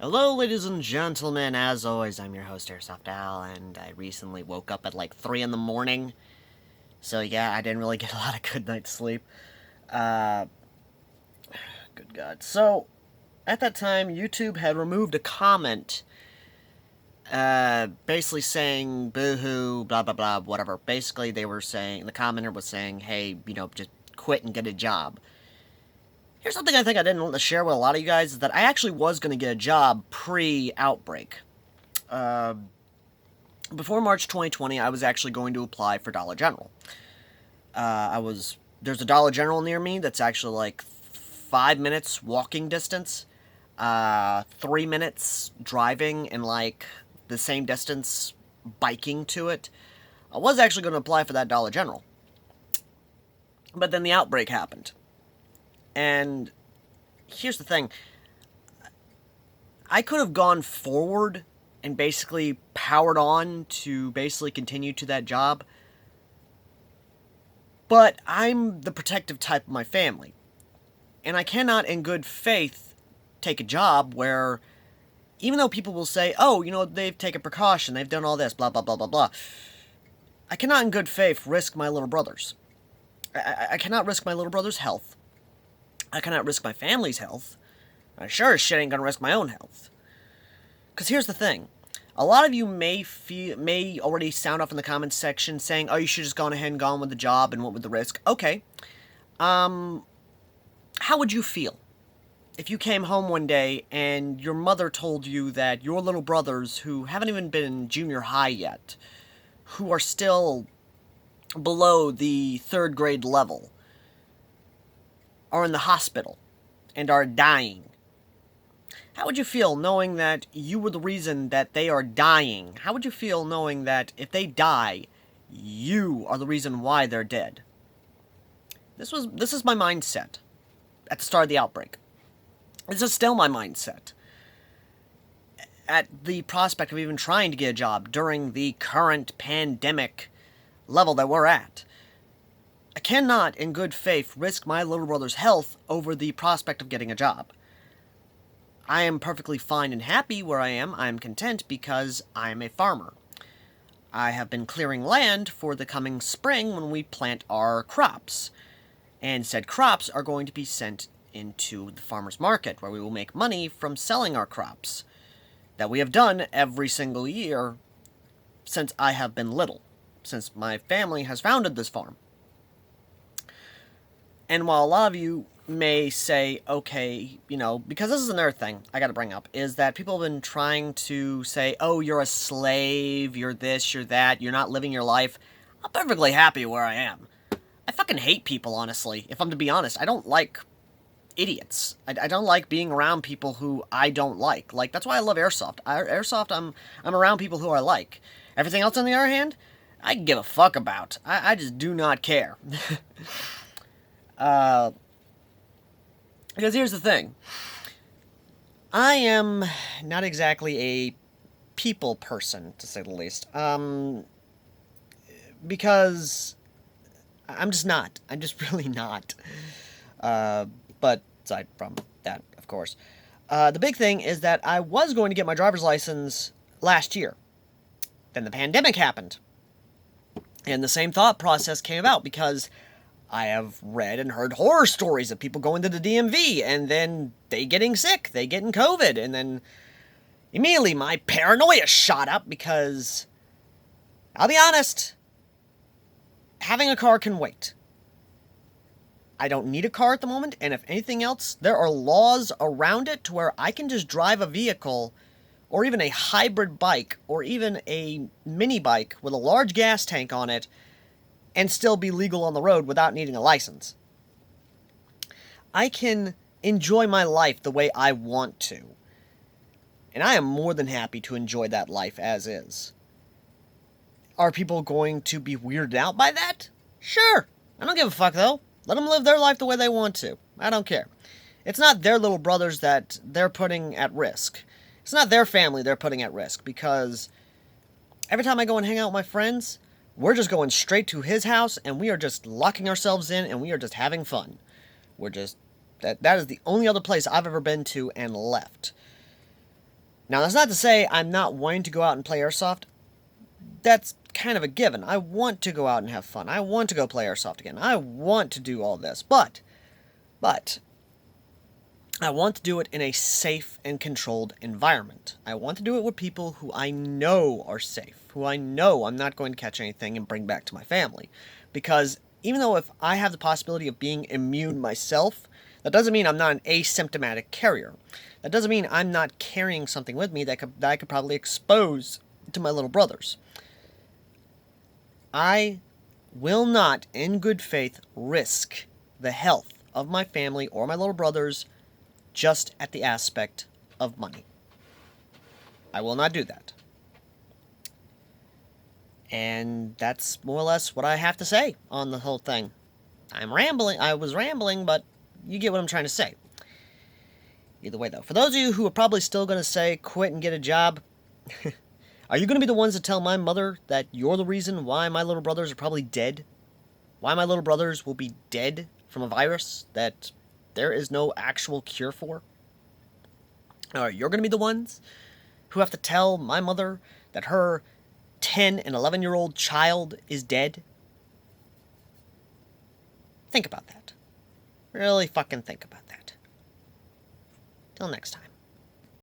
Hello, ladies and gentlemen. As always, I'm your host, Airsoft Al, and I recently woke up at like 3 in the morning. So, yeah, I didn't really get a lot of good night's sleep. Uh, Good God. So, at that time, YouTube had removed a comment, basically saying, boo-hoo, blah, blah, blah, whatever. Basically, the commenter was saying, hey, just quit and get a job. Here's something I think I didn't share with a lot of you guys, is that I actually was going to get a job pre-outbreak. Before March 2020, I was actually going to apply for Dollar General. There's a Dollar General near me that's actually like 5 minutes walking distance, 3 minutes driving, and like the same distance biking to it. I was actually going to apply for that Dollar General. But then the outbreak happened. And here's the thing. I could have gone forward and basically powered on to basically continue to that job. But I'm the protective type of my family. And I cannot, in good faith, take a job where, even though people will say, oh, they've taken precaution, they've done all this, blah, blah, blah, blah, blah. I cannot, in good faith, risk my little brother's. I cannot risk my little brother's health. I cannot risk my family's health. I sure as shit ain't gonna risk my own health. Because here's the thing. A lot of you may already sound off in the comments section saying, oh, you should have just gone ahead and gone with the job and went with the risk. Okay. How would you feel if you came home one day and your mother told you that your little brothers, who haven't even been in junior high yet, who are still below the 3rd grade level, are in the hospital and are dying? How would you feel knowing that you were the reason that they are dying? How would you feel knowing that if they die, you are the reason why they're dead? This is my mindset at the start of the outbreak. This is still my mindset at the prospect of even trying to get a job during the current pandemic level that we're at. I cannot, in good faith, risk my little brother's health over the prospect of getting a job. I am perfectly fine and happy where I am. I am content because I am a farmer. I have been clearing land for the coming spring when we plant our crops. And said crops are going to be sent into the farmer's market, where we will make money from selling our crops. That we have done every single year since I have been little. Since my family has founded this farm. And while a lot of you may say, okay, because this is another thing I gotta bring up, is that people have been trying to say, oh, you're a slave, you're this, you're that, you're not living your life. I'm perfectly happy where I am. I fucking hate people, honestly, if I'm to be honest. I don't like idiots. I don't like being around people who I don't like. Like, that's why I love Airsoft. Airsoft, I'm around people who I like. Everything else, on the other hand, I can give a fuck about. I just do not care. Because here's the thing. I am not exactly a people person, to say the least. Because I'm just not. I'm just really not. But aside from that, of course. The big thing is that I was going to get my driver's license last year. Then the pandemic happened. And the same thought process came about because I have read and heard horror stories of people going to the DMV and then they getting sick, they getting COVID, and then immediately my paranoia shot up because, I'll be honest, having a car can wait. I don't need a car at the moment, and if anything else, there are laws around it to where I can just drive a vehicle, or even a hybrid bike, or even a mini bike with a large gas tank on it, and still be legal on the road without needing a license. I can enjoy my life the way I want to. And I am more than happy to enjoy that life as is. Are people going to be weirded out by that? Sure. I don't give a fuck, though. Let them live their life the way they want to. I don't care. It's not their little brothers that they're putting at risk. It's not their family they're putting at risk, because every time I go and hang out with my friends, we're just going straight to his house, and we are just locking ourselves in, and we are just having fun. That is the only other place I've ever been to and left. Now, that's not to say I'm not wanting to go out and play airsoft. That's kind of a given. I want to go out and have fun. I want to go play airsoft again. I want to do all this. But, I want to do it in a safe and controlled environment. I want to do it with people who I know are safe, who I know I'm not going to catch anything and bring back to my family. Because even though if I have the possibility of being immune myself, that doesn't mean I'm not an asymptomatic carrier. That doesn't mean I'm not carrying something with me that I could probably expose to my little brothers. I will not, in good faith, risk the health of my family or my little brothers just at the aspect of money. I will not do that. And that's more or less what I have to say on the whole thing. I was rambling, but you get what I'm trying to say. Either way, though, for those of you who are probably still going to say quit and get a job, are you going to be the ones to tell my mother that you're the reason why my little brothers are probably dead? Why my little brothers will be dead from a virus that there is no actual cure for? You're going to be the ones who have to tell my mother that her 10 and 11-year-old child is dead? Think about that. Really fucking think about that. Till next time.